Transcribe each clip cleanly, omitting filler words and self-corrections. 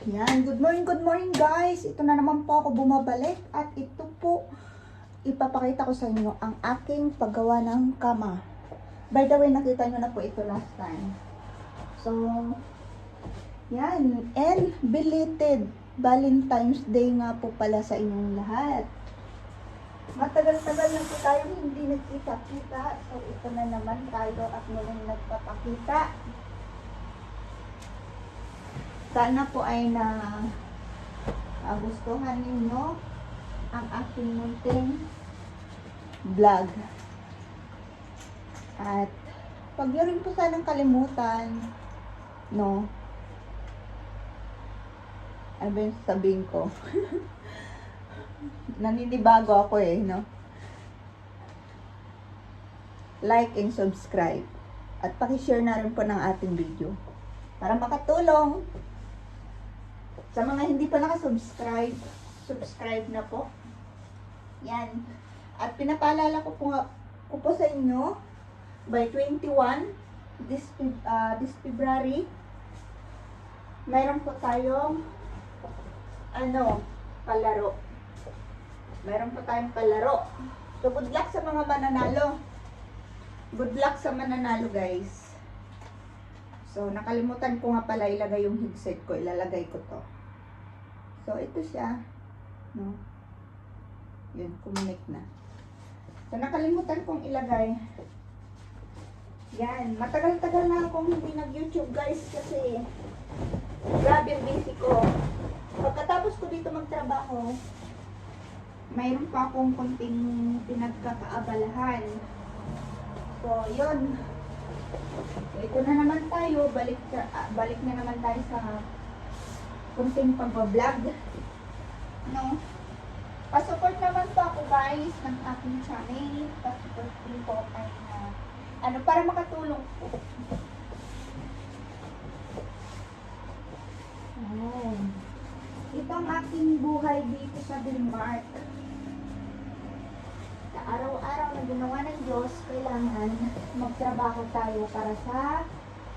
Yan, good morning guys. Ito na naman po ako bumabalik at ito po ipapakita ko sa inyo ang aking paggawa ng kama. By the way, nakita nyo na po ito last time. So, yan. And belated Valentine's Day nga po pala sa inyong lahat. Matagal-tagal na po tayo hindi nagkita-kita. So, ito na naman tayo at muling nagpapakita. Sana po ay gustuhan ninyo ang aking munting vlog. At pag nyo rin po sanang kalimutan, no? Ano ba yung sabihin ko? Naninibago ako no? Like and subscribe. At pakishare na rin po ng ating video. Para makatulong. Sa mga hindi pa nakasubscribe, subscribe na po. Yan. At pinapaalala ko po sa inyo, by 21, this February, mayroon po tayong, palaro. Mayroon po tayong palaro. So, good luck sa mga mananalo. Good luck sa mananalo, guys. So, nakalimutan ko nga pala ilagay yung headset ko. Ilalagay ko to. So, ito siya. No? Yun, connect na. So, nakalimutan kong ilagay. Yan. Matagal-tagal na akong hindi nag-YouTube, guys, kasi grabe ang busy ko. Pagkatapos ko dito magtrabaho, mayroon pa akong konting pinagkakaabalahan. So, yun. Ito na naman tayo. Balik na naman tayo sa kunting pagbablog. No? Pasupport naman po ako guys ng aking channel. Pasupport din po tayo na para makatulong po. Oh. Ito ang aking buhay dito sa Denmark. Sa araw-araw na ginawa ng Diyos, kailangan magtrabaho tayo para sa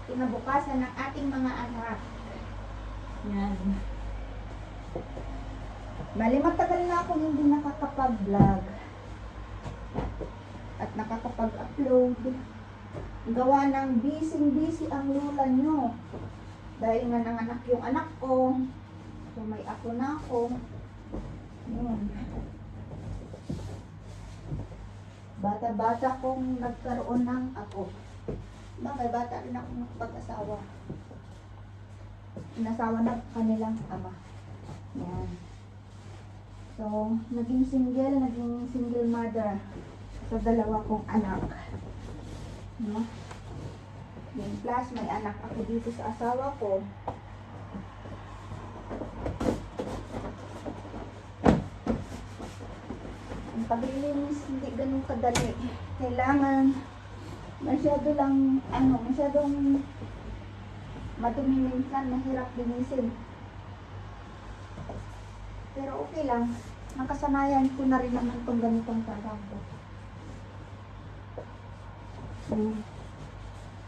kinabukasan ng ating mga anak. Yan. Bali, matagal na akong hindi nakakapag-vlog at nakakapag-upload. Gawa ng busy ang lula nyo. Dahil nga nanganak yung anak ko. So, may ako na ako. Yan. Bata-bata kong nagkaroon ng ako. May bata rin akong nakapag-asawa. Inasawa na kanilang ama. Yan. So, naging single mother sa dalawa kong anak. No? Yan, plus may anak ako dito sa asawa ko. Ang paglilinis hindi ganun kadali. Kailangan masyadong madumi minsan, mahirap linisin. Pero okay lang. Nakasanayan ko na rin naman itong ganitong trabaho.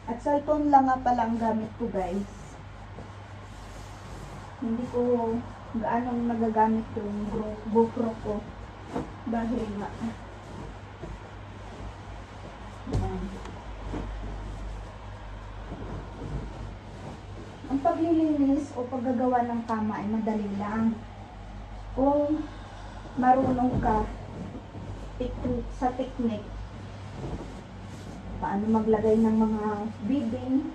At cellphone lang nga pala ang gamit ko, guys. Hindi ko gaano nagagamit yung GoPro ko. Dahil nga. Ang paglilinis o paggagawa ng kama ay madali lang. Kung marunong ka sa technique, paano maglagay ng mga bidding,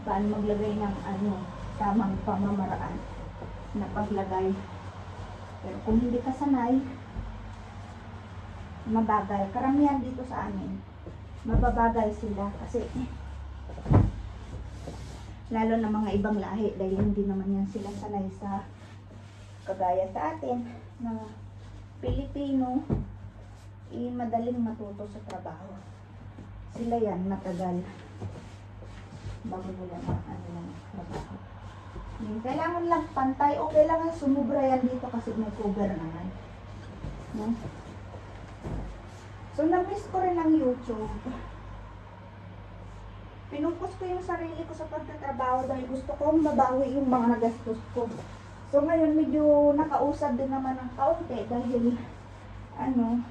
paano maglagay ng tamang pamamaraan na paglagay. Pero kung hindi ka sanay, mabagal. Karamihan dito sa amin, mababagal sila kasi lalo na mga ibang lahi dahil hindi naman yan sila sanay sa kagaya sa atin na Pilipino, madaling matuto sa trabaho. Sila yan matagal bago nila trabaho. Kailangan lang pantay o kailangan sumubra yan dito kasi may cover naman. No? So, na-miss ko rin ang YouTube. Pinupos ko yung sarili ko sa pagtatrabaho dahil gusto kong mabawi yung mga nagastos ko. So ngayon medyo nakausad din naman ng kaunti dahil ano,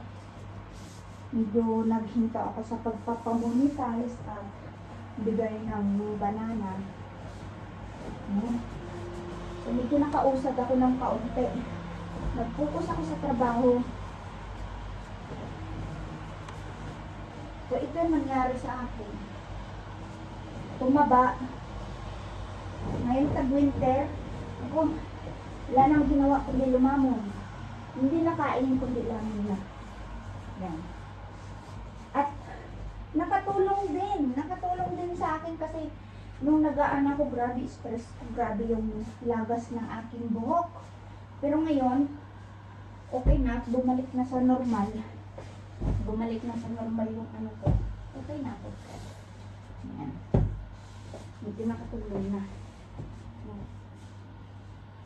medyo naghinta ako sa pagpapamonetize at bigay ng banana. No? So medyo nakausad ako ng kaunti. Nag-focus ako sa trabaho. So ito yung nangyari sa akin. Tumaba. Ngayon tag-winter. Ako, wala nang ginawa kundi lumamon. Hindi nakain kundi lamon na. Yan. At nakatulong din sa akin kasi nung nagaan ako, grabe stress ko, grabe yung lagas ng aking buhok. Pero ngayon, okay na, bumalik na sa normal. Bumalik na sa normal yung ano ko. Okay na ako. Yan. Medyo nakatulong na.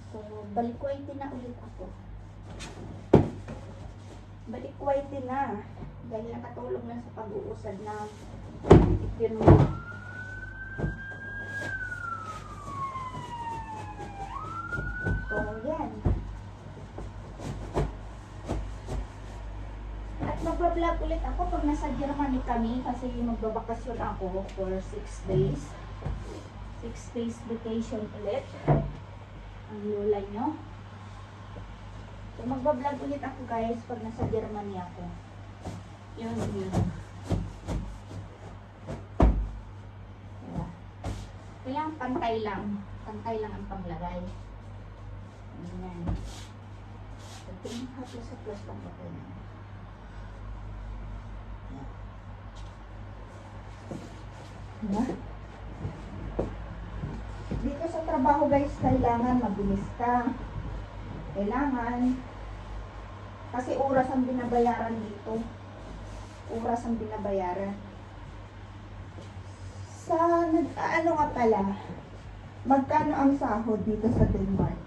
So, balik white na ulit ako. Balik white na. Dahil nakatulong na sa pag-uusad na ipin mo. So, yan. At magbablog ulit ako pag nasa Germany kami kasi magbabakasyon ako for 6 days. 6 days vacation ulit. Ang lola nyo. So, magbablog ulit ako guys pag nasa Germany ako. Yun. Diba? Kailangan pantay lang. Pantay lang ang panglagay. Ayan. Tingin haplos sa plus lang ba kayo? Diba? Dito sa trabaho guys, kailangan mabilis ka. Kailangan. Kasi oras ang binabayaran dito. Oras ang binabayaran. Sa, ano nga pala, magkano ang sahod dito sa Denmark?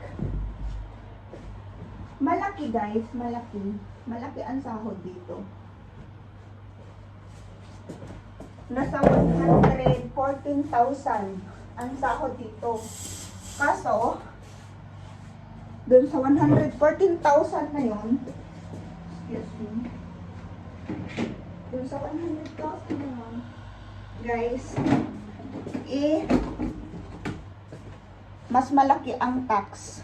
Malaki guys, malaki. Malaki ang sahod dito. Nasa 114,000 ang sahod dito. Kaso, dun sa 114,000 na yun, excuse me, dun sa 100,000 na yun, guys, mas malaki ang tax.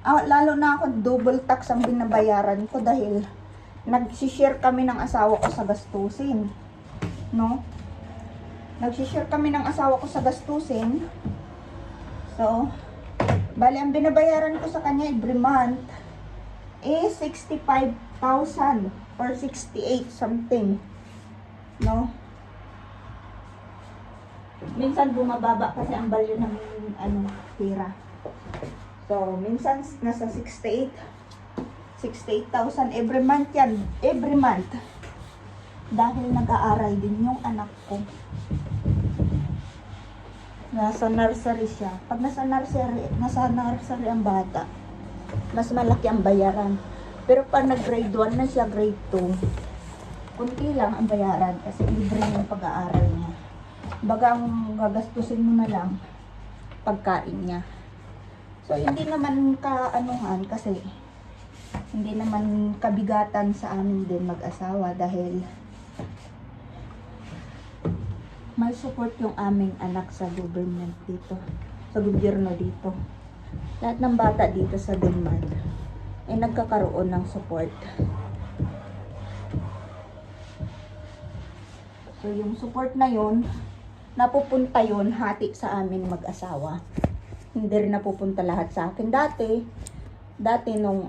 Lalo na ako, double tax ang binabayaran ko dahil nag-share kami ng asawa ko sa gastusin. No? Nag-share kami ng asawa ko sa gastusin. So, bali ang binabayaran ko sa kanya every month is 65,000 or 68 something. No? Minsan bumababa kasi ang value ng pera. So, minsan nasa 68,000 every month yan. Every month. Dahil nag-aaral din yung anak ko. Nasa nursery siya. Pag nasa nursery ang bata, mas malaki ang bayaran. Pero pag nag-grade 1 na siya, grade 2, kunti lang ang bayaran kasi libre yung pag-aaral niya. Bagang gagastusin mo na lang pagkain niya. So, hindi naman ka-anuhan kasi hindi naman kabigatan sa amin din mag-asawa dahil may support yung aming anak sa government dito, sa gobyerno dito. Lahat ng bata dito sa Denmark ay nagkakaroon ng support. So yung support na yun, napupunta yun hati sa amin mag-asawa. Hindi rin napupunta lahat sa akin. Dati nung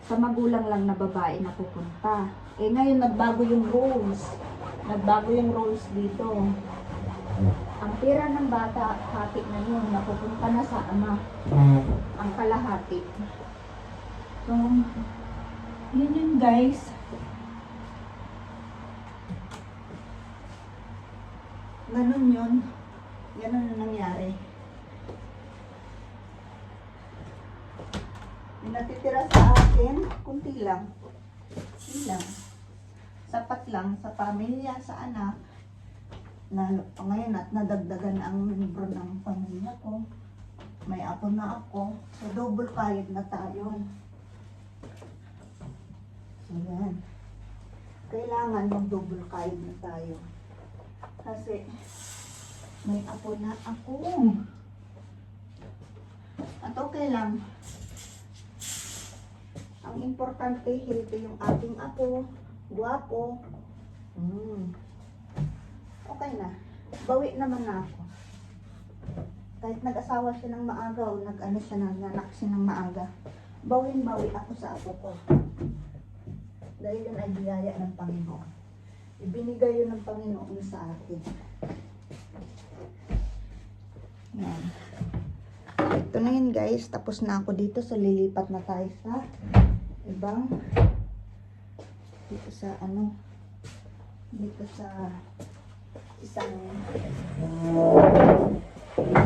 sa magulang lang na babae napupunta. Ngayon nagbago yung rules. Nagbago yung rules dito. Ang pera ng bata, hati na yun. Napupunta na sa ama. Ang kalahati. So, yun guys. Ganun yun. Ganun ang nangyari. Yung natitira sa akin, kunti lang. Kunti lang. Sapat lang sa pamilya, sa anak. Na ngayon at nadagdagan ang membro ng pamilya ko. May apo na ako. So, double kayod na tayo. So, yan. Kailangan mag-double kayod na tayo. Kasi, may apo na ako. At okay lang. Ang importante, healthy yung ating apo. Guwapo. Okay na. Bawi naman na ako. Kahit nag-asawa siya ng maaga o nag-ano siya nanganak siya ng maaga, bawin-bawi ako sa apo ko. Dahil yun ay biyaya ng Panginoon. Ibinigay yun ng Panginoon sa atin. Yan. Ito na yun guys. Tapos na ako dito. So lilipat na tayo sa ibang dito sa ano dito sa isang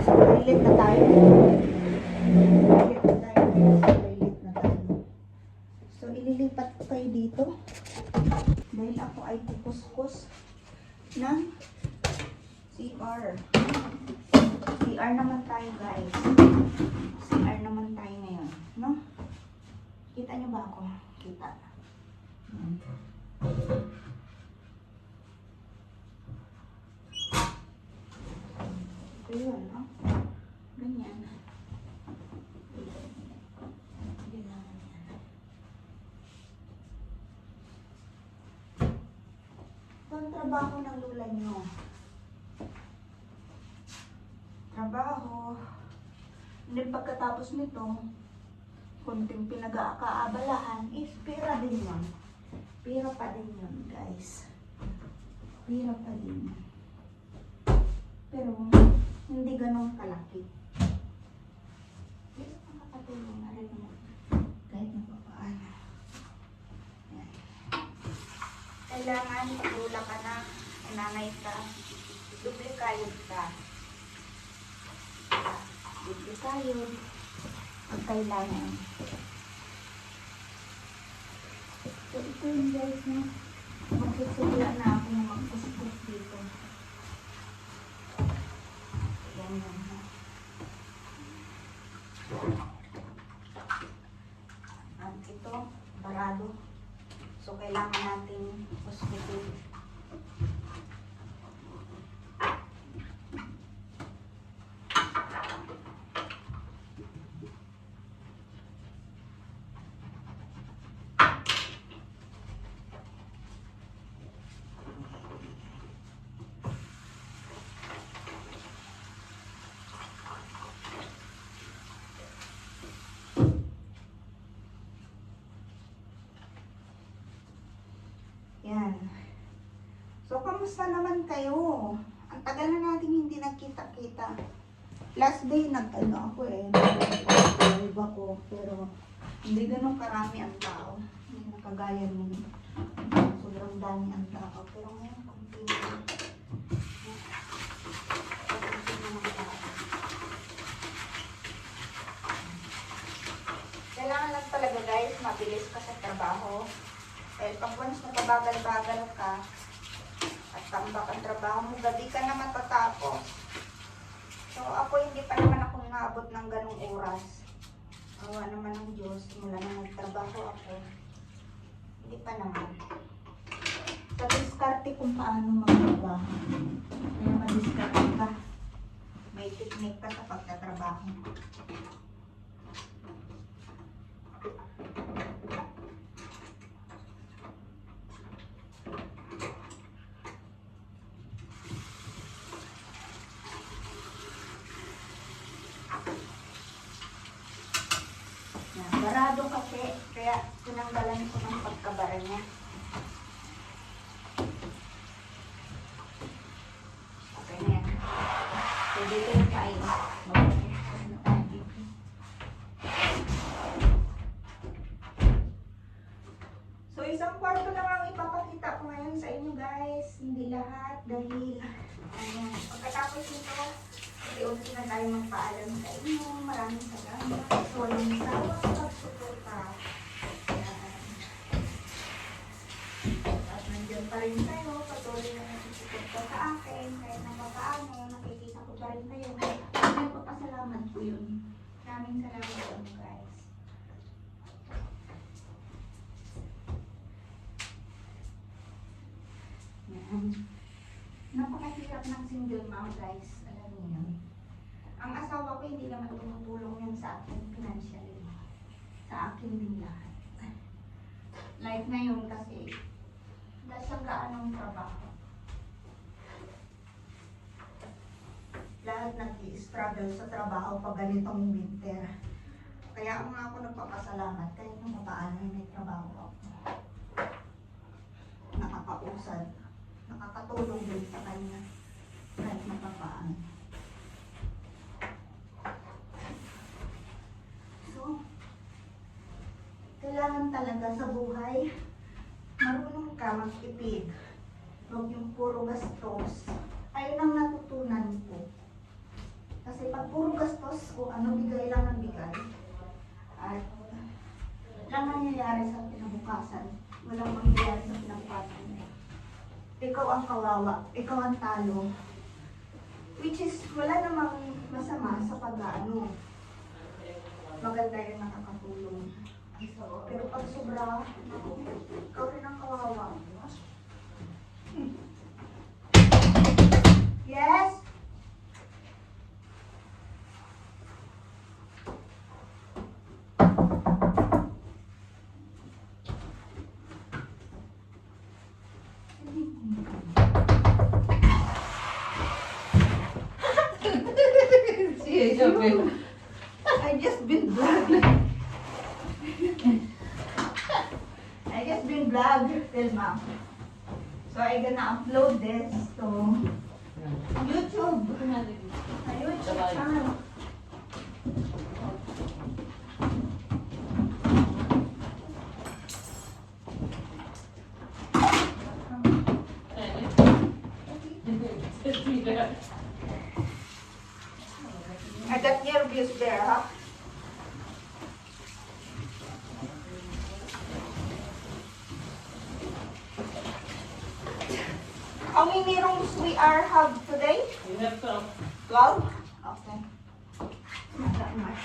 sa toilet na tayo. Toilet na tayo. So ililipat ko kayo dito dahil ako ay kukuskus ng CR. CR naman tayo guys. CR naman tayo ngayon, no? Kita nyo ba ako? Kita. Ito yun, no? Ganyan. Ganyan naman yan. Ito ang trabaho ng lula nyo. Trabaho. Hindi pagkatapos nito, kunting pinag-aakaabalahan, is pera din yun. Pera pa din yun, guys. Pera pa din yun. Pero, hindi ganun kalaki. Pero, makakatulong na rin mo. Kahit napapaano. Yan. Kailangan, pagula ka na, nanay ka, duplikayod ka. Duplikayod. Pag kailangan. So, ito yung guys na magsisigla na ako ng magkuskus dito. Yan yan ha. Ito, barado. So, kailangan natin kuskusin. Yan. So, kamusta naman kayo? Ang tagal na natin hindi nagkita-kita. Last day, nag-ano ako nag-live ako. Pero, hindi ganun karami ang tao. Hindi nakagaya nung sobrang dami ang tao. Pero ngayon, kunti na. Kunti na ng tao. Kailangan lang talaga guys, mabilis ka sa trabaho. Dahil pag once nakabagal-bagal ka at tambak ang trabaho mo, gabi ka na matatapos. So ako hindi pa naman ako naabot ng ganong oras. Awa naman ng Diyos, mula na nagtrabaho ako. Hindi pa naman. Sa diskarte kung paano magtrabaho. Kaya madiskarte ka. May technique ka sa pagtatrabaho. Barado kasi, kaya tinanggalan ko ng pagkabara niya. Okay na yan. So, dito na tayo. So, isang kwarto lang ang ipapakita ko ngayon sa inyo guys. Hindi lahat dahil ayan. Pagkatapos nito, iulit na tayo magpaalam sa inyo. Maraming salamat. So, walang sawa sa pagsuporta. At nandiyan pa rin kayo. Patuloy na nagsusuporta sa akin. Kahit na paano, nakikita ko pa rin kayo. Nagpapasalamat ko yun. Maraming salamat sa inyo, guys. Yan. Napakahirap ng single mom, guys. Alam niyo yun. Ang asawa ko hindi naman tumutulong yan sa akin financially. Sa akin din lahat. Like ngayon kasi, dahil sa gaanong trabaho. Lahat nag-i-struggle sa trabaho pag ganitong winter. Kaya nga ako nagpapasalamat kahit nung paano may trabaho ako. Nakakausad. Nakakatulong din sa kanya. Kahit napapaano. So, kailangan talaga sa buhay, marunong ka mag-ipid. Huwag yung puro gastos. Ayun ang natutunan ko. Kasi pag puro gastos ko, ano bigay lang ng bigay. At lang nangyayari sa pinabukasan. Walang mangyayari sa pinabukasan. Ikaw ang kawawa. Ikaw ang talo. Which is, wala namang masama sa pag-ano. Maganda yung nakakatulong. Pero pag sobra, ikaw rin ang kawawa. Yes? I just been vlogged. I just been vlogged till mom. So I gonna upload this to YouTube. A YouTube channel. I got your views there, huh? How many rooms we have today? We have 12? Okay. Not that much.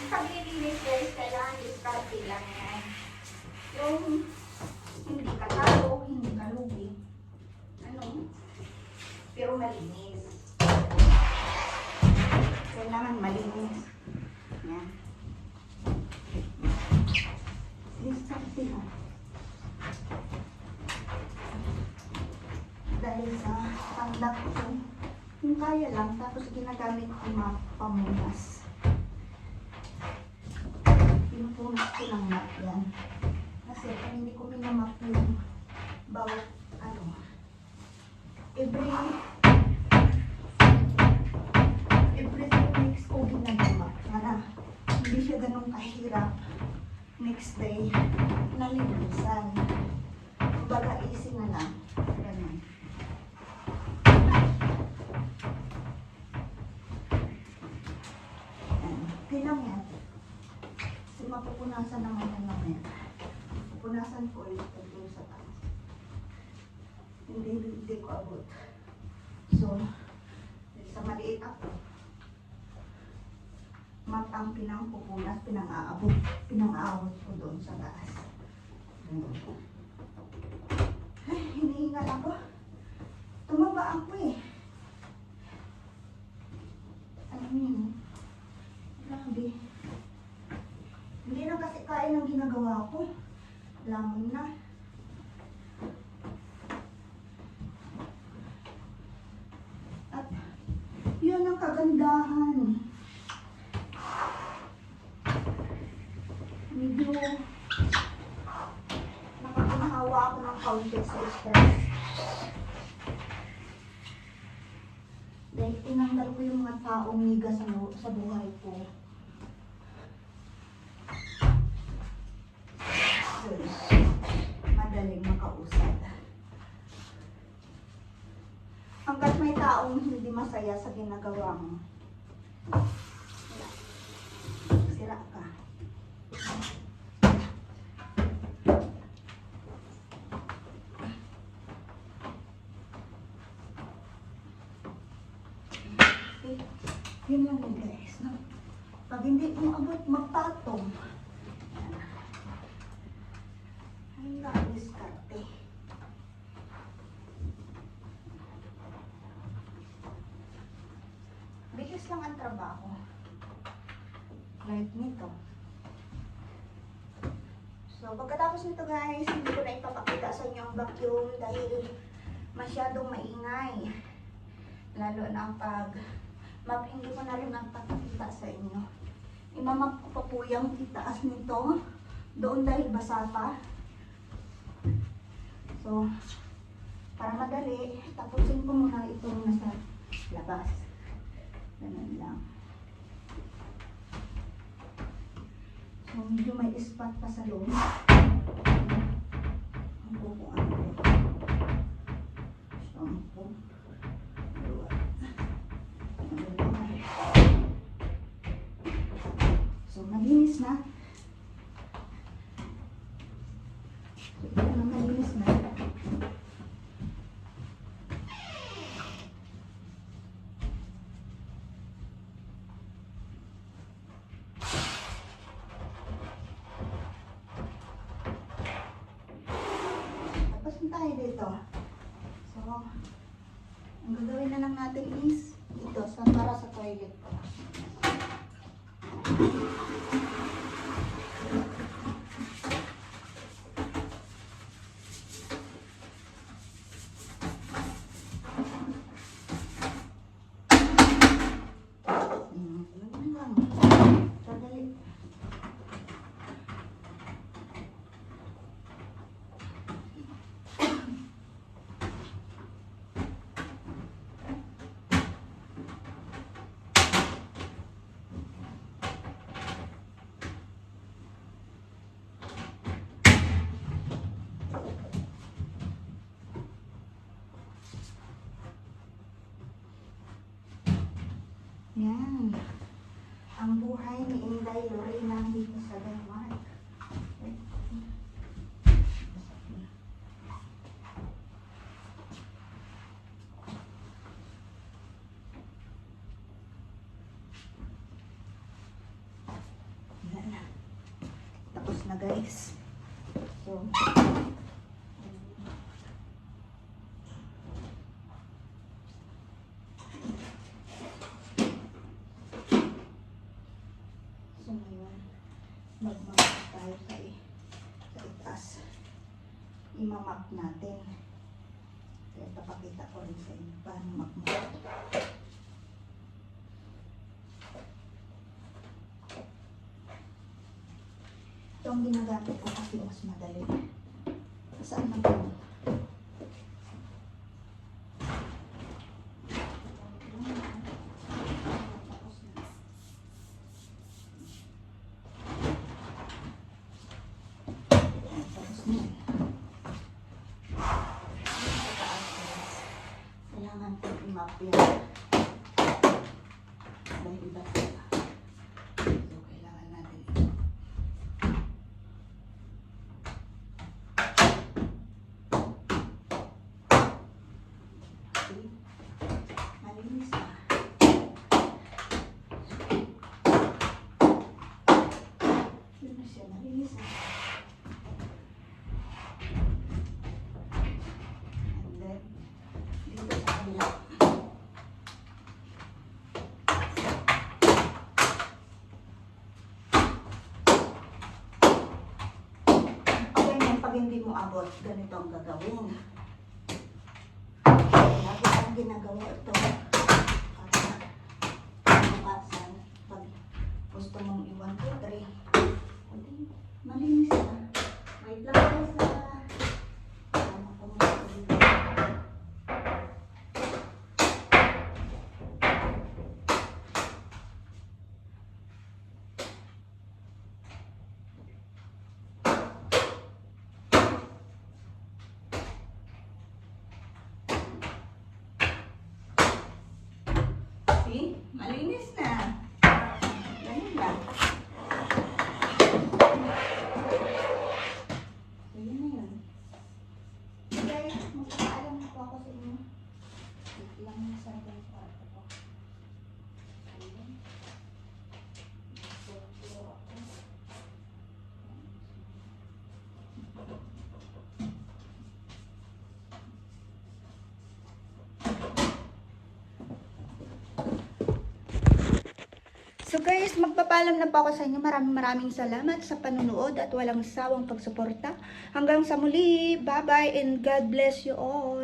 Ang paglilinis guys, kailangan diskarte lang yan. Yung hindi ka talo, hindi ka lugi. Ano? Pero malinis. Kailangan malinis. Yan. Diskarte lang. Dahil sa tanggap ko, yung kaya lang, tapos ginagamit ko mga pamunas. Pinupunas ko ng mat yan. Kasi kung hindi ko minamak yung bawat ano, every 2 weeks ko ginagamak. Para hindi siya ganun kahirap. Next day, nalinisan. Kumbaga easy na lang. Ganun. Okay lang yan. Kasi mapupunasan naman yan mamaya. Pupunasan ko ulit doon sa taas. Hindi ko abot. So, sa maliit ako, matang pinangpupunas, pinang-aabot ko doon sa taas. Ay, hinihingal ako. Tumaba ako eh. Alam niyo, grabe. Hindi na kasi kaya ng ginagawa ko. Lamon na. At yun ang kagandahan. Medyo nakakanahawa ako ng kaunti sa stress. Dahil tinanggal ko yung mga taong niga sa buhay ko. Madaling makausap. Hanggat may taong hindi masaya sa ginagawa mo, wala. Sira ka. Okay. Yun lang yun guys. No? Pag hindi mo abot, magpatong. Ay, nakabiskarte. Bilis lang ang trabaho. Like nito. So, pagkatapos nito guys, hindi ko na ipapakita sa inyo ang vacuum dahil masyadong maingay. Lalo na pag map, hindi ko na rin magpapakita sa inyo. Imamap ko pa po yung itaas nito. Doon dahil basa pa. So, para madali, tapusin ko muna itong nasa labas. Ganun lang. So, medyo may spot pa sa loob. Ang kukuhaan ko. Shampoo. So, malinis na. So, ito na malinis na. Tapos na tayo dito. So, ang gagawin na lang natin is ito, para sa toilet ko. Sadali. Yan. Ang buhay ni Inday Lorena dito sa Denmark. Yan na. Tapos na guys. So, ngayon, magmamap tayo sa itaas. Imamap natin. Kaya papakita ko rin sa inyo paano magmap. Ito ang ginagamit ko kasi mas madali. Saan na ito? Kailangan ko i-map yan. Dahil iba sila. So, kailangan natin ito. Okay. Malinis na. Yun na siya. Malinis na. And then, dito sa kanila. Pag hindi mo abot, ganito ang gagawin. Lagi ang ginagawa ito para bukasan. Pag gusto mong i-1, 2, 3, malinis na. Wait lang guys na. See? Malinis na. Ganun lang. So, yun na yun. Okay, magpapaalam na po ako sa inyo. Wait lang yung sarili ng kwarto ko. Ayun. Magpapalo ako. So guys, magpapalam na po ako sa inyo. Maraming salamat sa panunood at walang sawang pagsuporta. Hanggang sa muli. Bye-bye and God bless you all.